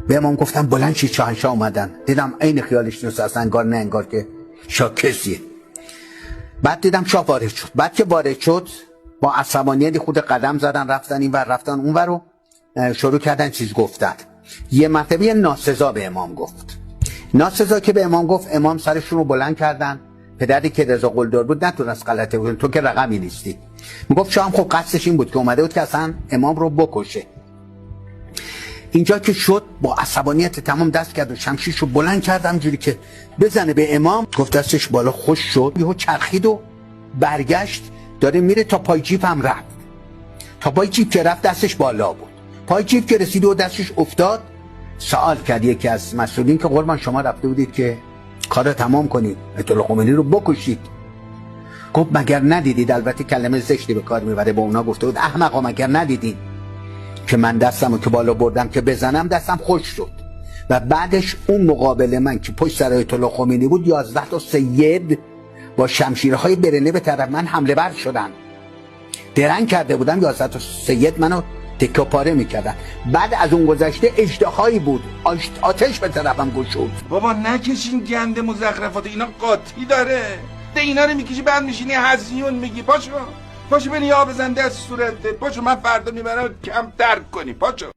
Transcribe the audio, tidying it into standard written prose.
به امام گفتم بلند شید شاهنشاه اومدن. دیدم عین خیالش نیست اصلا، انگار نه انگار که شاه کسیه. بعد دیدم شاه وارد شد. بعد که وارد شد با عصبانیت خود قدم زدن، رفتن این ور رفتن اون ور رو شروع کردن چیز گفتن. یه مرتبه ناسزا به امام گفت. ناسزا که به امام گفت، امام سرشون رو بلند کردن. پدری که رضا قلدر بود نتونست غلطه بود، تو که رقمی نیستی. میگفت شاه هم خب قصدش این بود که اومده بود که اصلا امام رو بکشه. اینجا که شد با عصبانیت تمام دست کرد و شمشیرش رو بلند کرد همجوری که بزنه به امام. گفت دستش بالا خوش شد، یهو چرخید و برگشت داره میره تا پای جیپ هم رفت. تا پای جیپ که رفت دستش بالا بود. پای جیپ که رسید و دستش افتاد، سوال کرد یکی از مسئولین که قربان شما رفته بودید که کار تمام کنید، آیت الله خمینی رو بکشید. گفت مگر ندیدید، البته کلمه زشتی به کار میبره، با اونا گفته بود احمقا مگر ندیدید که من دستمو که بالا بردم که بزنم دستم خوش شد. و بعدش اون مقابل من که پشت سر آیت الله خمینی بود 11 تا سید با شمشیرهای برنه به طرف من حمله ور شدن. درنگ کرده بودم 11 تا سید منو تکه پاره میکردن. بعد از اون گذشته اژدهایی بود، آتش به طرفم گشود. بابا نکشین گند مزخرفات، اینا قاطی داره. ده اینا رو میکشی بعد میشینی هزیون میگی. پاشو بری یا بزن دست صورتت. پاشو من فردا میبرم کم درک کنی. پاشو.